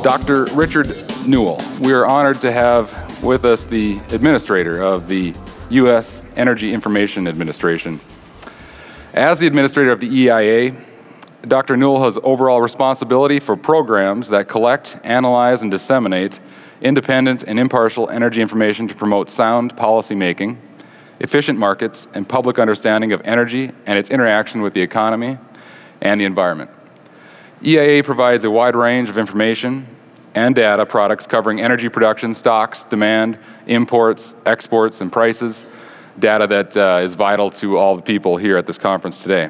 Dr. Richard Newell. We are honored to have with us the administrator of the U.S. Energy Information Administration. As the administrator of the EIA, Dr. Newell has overall responsibility for programs that collect, analyze, and disseminate independent and impartial energy information to promote sound policy making, efficient markets, and public understanding of energy and its interaction with the economy and the environment. EIA provides a wide range of information and data products covering energy production, stocks, demand, imports, exports, and prices, data that is vital to all the people here at this conference today.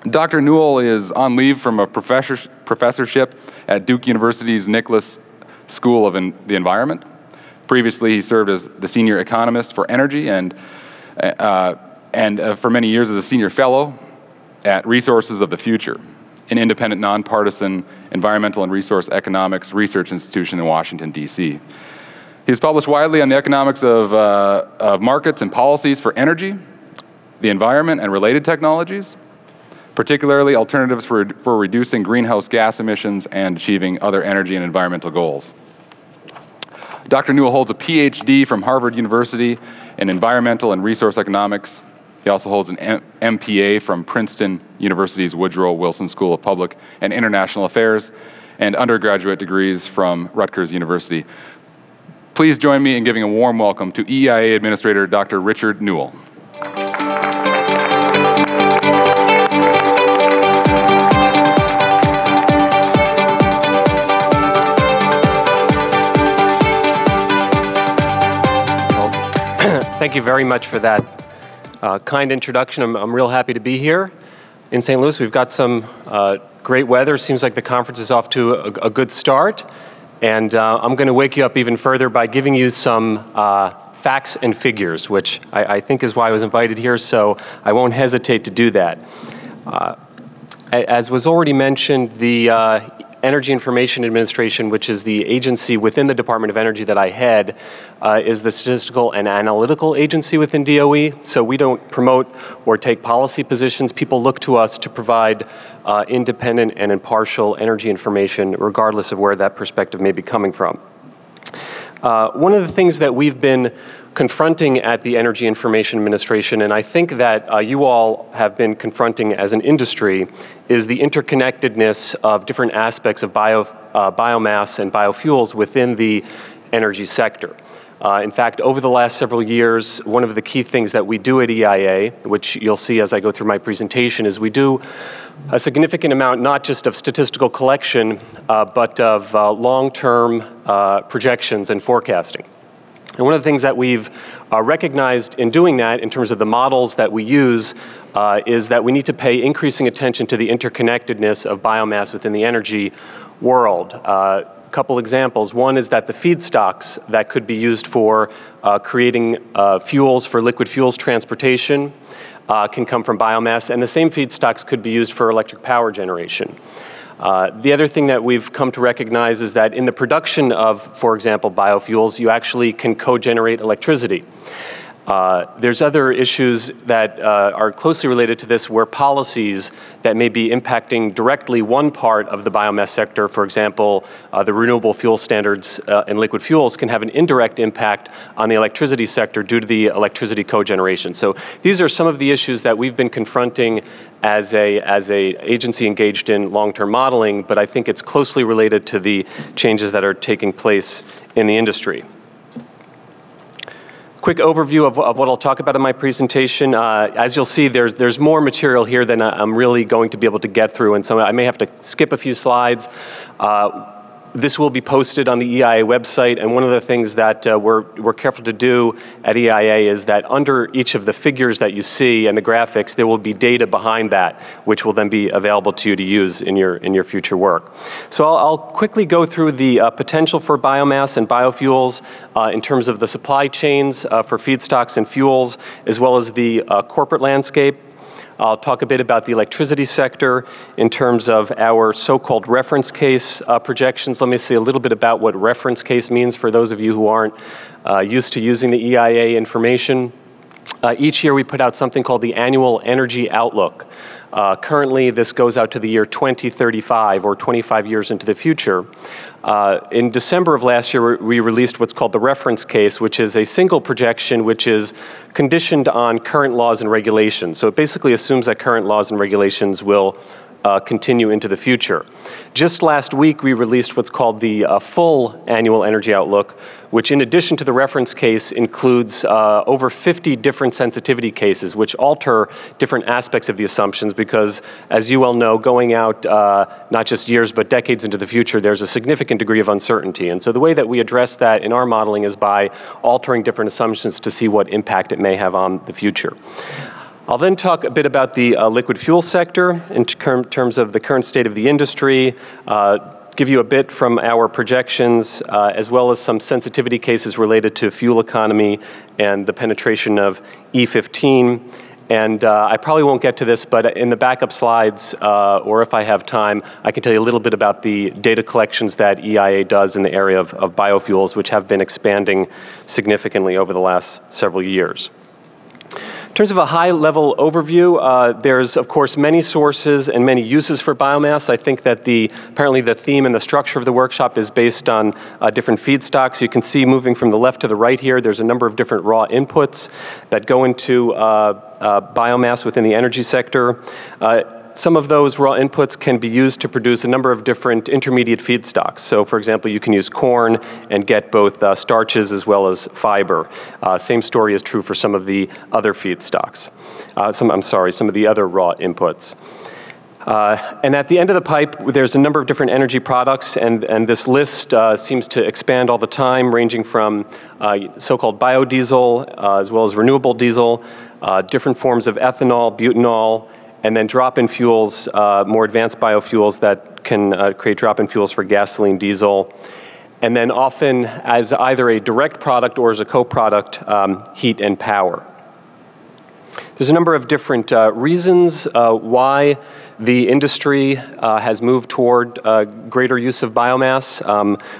Dr. Newell is on leave from a professorship at Duke University's Nicholas School of the Environment. Previously, he served as the senior economist for energy and for many years as a senior fellow at Resources of the Future, an independent, nonpartisan environmental and resource economics research institution in Washington, D.C. He's published widely on the economics of markets and policies for energy, the environment, and related technologies, particularly alternatives for reducing greenhouse gas emissions and achieving other energy and environmental goals. Dr. Newell holds a PhD from Harvard University in environmental and resource economics. He also holds an MPA from Princeton University's Woodrow Wilson School of Public and International Affairs and undergraduate degrees from Rutgers University. Please join me in giving a warm welcome to EIA Administrator Dr. Richard Newell. Thank you very much for that kind introduction. I'm real happy to be here in St. Louis. We've got some great weather. Seems like the conference is off to a good start. And I'm going to wake you up even further by giving you some facts and figures, which I think is why I was invited here, so I won't hesitate to do that. As was already mentioned, the Energy Information Administration, which is the agency within the Department of Energy that I head, is the statistical and analytical agency within DOE. So we don't promote or take policy positions. People look to us to provide independent and impartial energy information, regardless of where that perspective may be coming from. One of the things that we've been confronting at the Energy Information Administration, and I think that you all have been confronting as an industry, is the interconnectedness of different aspects of biomass and biofuels within the energy sector. In fact, over the last several years, one of the key things that we do at EIA, which you'll see as I go through my presentation, is we do a significant amount not just of statistical collection, but of long-term projections and forecasting. And one of the things that we've recognized in doing that, in terms of the models that we use, is that we need to pay increasing attention to the interconnectedness of biomass within the energy world. A couple examples. One is that the feedstocks that could be used for creating fuels for liquid fuels transportation can come from biomass, and the same feedstocks could be used for electric power generation. The other thing that we've come to recognize is that in the production of, for example, biofuels, you actually can co-generate electricity. There's other issues that are closely related to this, where policies that may be impacting directly one part of the biomass sector, for example, the renewable fuel standards in liquid fuels, can have an indirect impact on the electricity sector due to the electricity cogeneration. So these are some of the issues that we've been confronting as a agency engaged in long-term modeling, but I think it's closely related to the changes that are taking place in the industry. Quick overview of what I'll talk about in my presentation. As you'll see, there's more material here than I'm really going to be able to get through, and so I may have to skip a few slides. This will be posted on the EIA website, and one of the things that we're careful to do at EIA is that under each of the figures that you see and the graphics, there will be data behind that, which will then be available to you to use in your future work. So I'll quickly go through the potential for biomass and biofuels in terms of the supply chains for feedstocks and fuels, as well as the corporate landscape. I'll talk a bit about the electricity sector in terms of our so-called reference case projections. Let me say a little bit about what reference case means for those of you who aren't used to using the EIA information. Each year we put out something called the Annual Energy Outlook. Currently, this goes out to the year 2035, or 25 years into the future. In December of last year, we released what's called the reference case, which is a single projection which is conditioned on current laws and regulations. So it basically assumes that current laws and regulations will continue into the future. Just last week, we released what's called the full Annual Energy Outlook, which in addition to the reference case includes over 50 different sensitivity cases, which alter different aspects of the assumptions because, as you well know, going out not just years but decades into the future, there's a significant degree of uncertainty. And so the way that we address that in our modeling is by altering different assumptions to see what impact it may have on the future. I'll then talk a bit about the liquid fuel sector in terms of the current state of the industry, give you a bit from our projections, as well as some sensitivity cases related to fuel economy and the penetration of E15. And I probably won't get to this, but in the backup slides, or if I have time, I can tell you a little bit about the data collections that EIA does in the area of biofuels, which have been expanding significantly over the last several years. In terms of a high-level overview, there's, of course, many sources and many uses for biomass. I think that apparently the theme and the structure of the workshop is based on different feedstocks. You can see moving from the left to the right here, there's a number of different raw inputs that go into biomass within the energy sector. Some of those raw inputs can be used to produce a number of different intermediate feedstocks. So, for example, you can use corn and get both starches as well as fiber. Same story is true for some of the other feedstocks. Some of the other raw inputs. And at the end of the pipe, there's a number of different energy products, and this list seems to expand all the time, ranging from so-called biodiesel, as well as renewable diesel, different forms of ethanol, butanol, and then drop-in fuels, more advanced biofuels that can create drop-in fuels for gasoline, diesel, and then often as either a direct product or as a co-product, heat and power. There's a number of different reasons why the industry has moved toward greater use of biomass.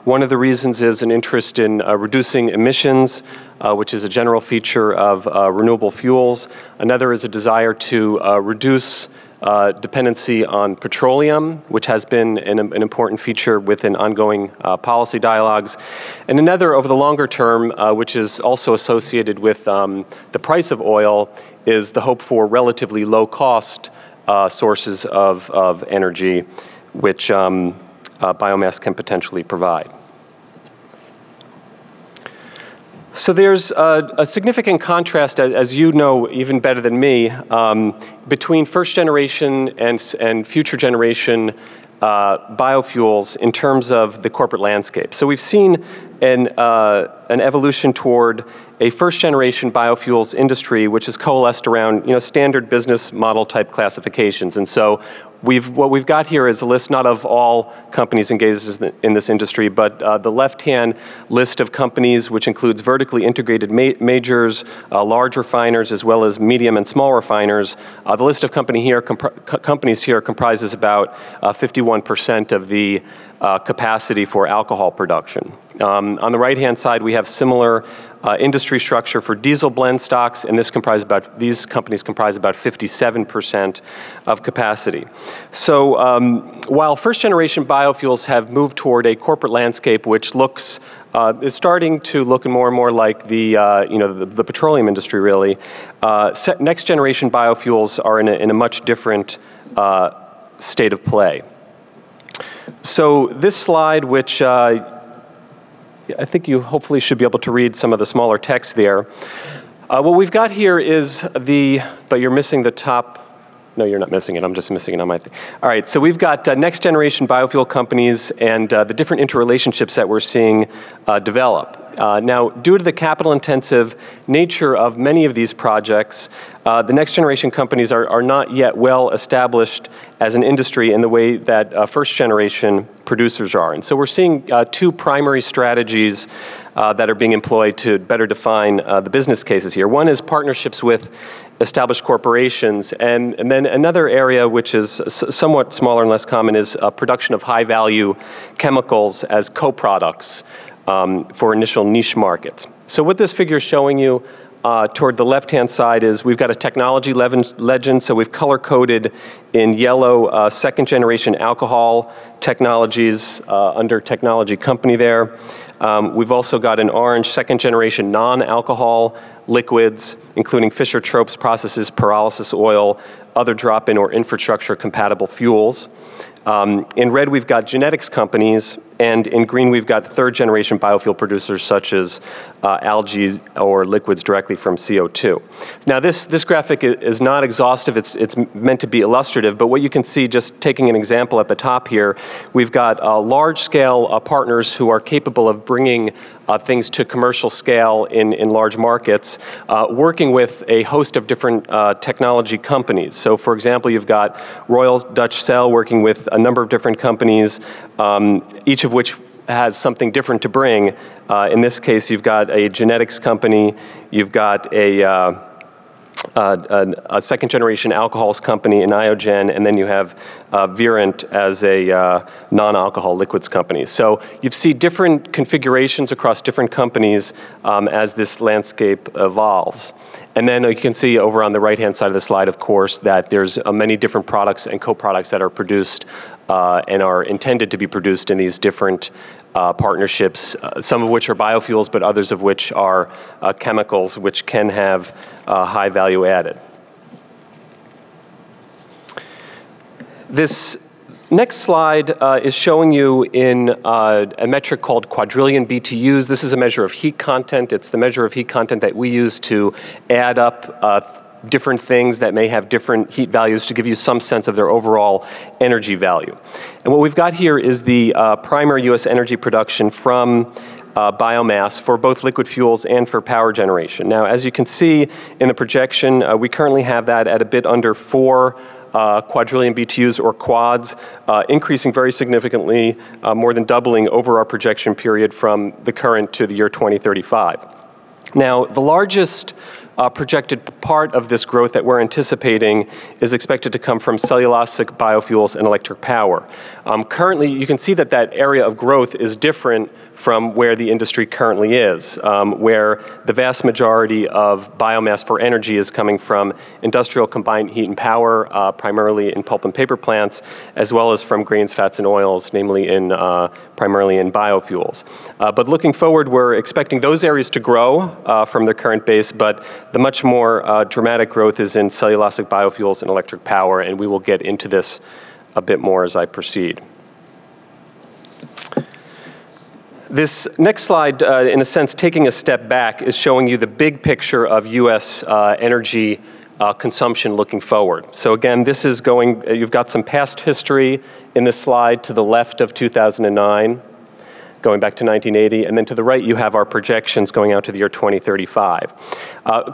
One of the reasons is an interest in reducing emissions, which is a general feature of renewable fuels. Another is a desire to reduce dependency on petroleum, which has been an important feature within ongoing policy dialogues. And another, over the longer term, which is also associated with the price of oil, is the hope for relatively low-cost sources of energy, which biomass can potentially provide. So there's a significant contrast, as you know even better than me, between first generation and future generation biofuels in terms of the corporate landscape. So we've seen an evolution toward a first generation biofuels industry which has coalesced around standard business model type classifications. And so what we've got here is a list not of all companies engaged in this industry, but the left-hand list of companies, which includes vertically integrated majors, large refiners, as well as medium and small refiners. The list of companies here comprises about 51% of the capacity for alcohol production. On the right-hand side, we have similar industry structure for diesel blend stocks, and these companies comprise about 57% of capacity. So while first-generation biofuels have moved toward a corporate landscape which is starting to look more and more like the petroleum industry, really, next-generation biofuels are in a much different state of play. So this slide, which I think you hopefully should be able to read some of the smaller text there. What we've got here is but you're missing the top. No, you're not missing it. I'm just missing it on my thing. All right, so we've got next generation biofuel companies and the different interrelationships that we're seeing develop. Now, due to the capital intensive nature of many of these projects, the next generation companies are not yet well established as an industry in the way that first generation producers are. And so we're seeing two primary strategies that are being employed to better define the business cases here. One is partnerships with established corporations, and then another area which is somewhat smaller and less common is production of high value chemicals as co-products for initial niche markets. So what this figure is showing you toward the left-hand side is we've got a technology legend, so we've color-coded in yellow second-generation alcohol technologies under technology company there. We've also got an orange second-generation non-alcohol liquids, including Fischer-Tropsch processes, pyrolysis oil, other drop-in or infrastructure-compatible fuels. In red, we've got genetics companies, and in green, we've got third-generation biofuel producers such as algae or liquids directly from CO2. Now, this graphic is not exhaustive. It's meant to be illustrative, but what you can see, just taking an example at the top here, we've got large-scale partners who are capable of bringing things to commercial scale in large markets, working with a host of different technology companies. So, for example, you've got Royal Dutch Shell working with a number of different companies, each of which has something different to bring. In this case, you've got a genetics company, you've got a second-generation alcohols company in Iogen, and then you have Virent as a non-alcohol liquids company. So you see different configurations across different companies as this landscape evolves. And then you can see over on the right-hand side of the slide, of course, that there's many different products and co-products that are produced and are intended to be produced in these different partnerships, some of which are biofuels, but others of which are chemicals, which can have high value added. This next slide is showing you in a metric called quadrillion BTUs. This is a measure of heat content. It's the measure of heat content that we use to add up different things that may have different heat values to give you some sense of their overall energy value. And what we've got here is the primary U.S. energy production from biomass for both liquid fuels and for power generation. Now, as you can see in the projection, we currently have that at a bit under 4 quadrillion BTUs or quads, increasing very significantly, more than doubling over our projection period from the current to the year 2035. Now, the largest projected part of this growth that we're anticipating is expected to come from cellulosic biofuels and electric power. Currently, you can see that that area of growth is different from where the industry currently is, where the vast majority of biomass for energy is coming from industrial combined heat and power, primarily in pulp and paper plants, as well as from grains, fats, and oils, namely in primarily in biofuels. But looking forward, we're expecting those areas to grow from their current base, but the much more dramatic growth is in cellulosic biofuels and electric power, and we will get into this a bit more as I proceed. This next slide, in a sense, taking a step back, is showing you the big picture of U.S. energy consumption looking forward. So again, this is going, you've got some past history in this slide to the left of 2009, going back to 1980, and then to the right you have our projections going out to the year 2035.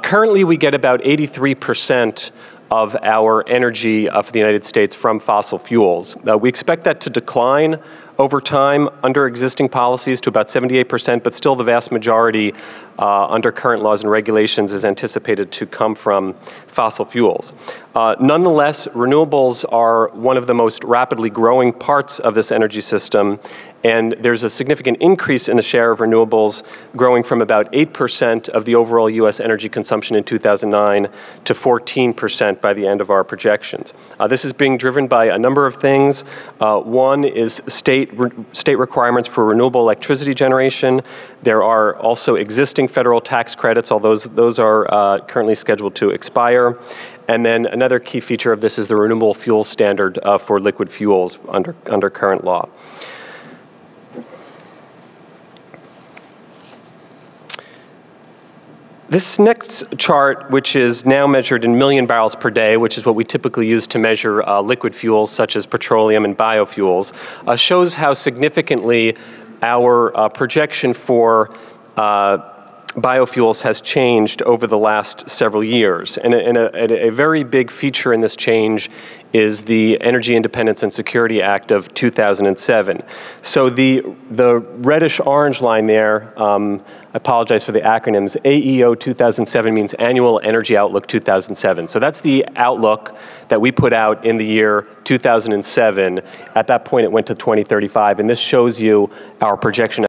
Currently we get about 83% of our energy for the United States from fossil fuels. We expect that to decline over time under existing policies to about 78%, but still the vast majority under current laws and regulations is anticipated to come from fossil fuels. Nonetheless, renewables are one of the most rapidly growing parts of this energy system, and there's a significant increase in the share of renewables, growing from about 8% of the overall U.S. energy consumption in 2009 to 14% by the end of our projections. This is being driven by a number of things. One is state requirements for renewable electricity generation. There are also existing federal tax credits, although those are currently scheduled to expire. And then another key feature of this is the renewable fuel standard for liquid fuels under current law. This next chart, which is now measured in million barrels per day, which is what we typically use to measure liquid fuels such as petroleum and biofuels, shows how significantly our projection for biofuels has changed over the last several years. And a very big feature in this change is the Energy Independence and Security Act of 2007. So the reddish-orange line there, I apologize for the acronyms, AEO 2007 means Annual Energy Outlook 2007. So that's the outlook that we put out in the year 2007. At that point, it went to 2035, and this shows you our projection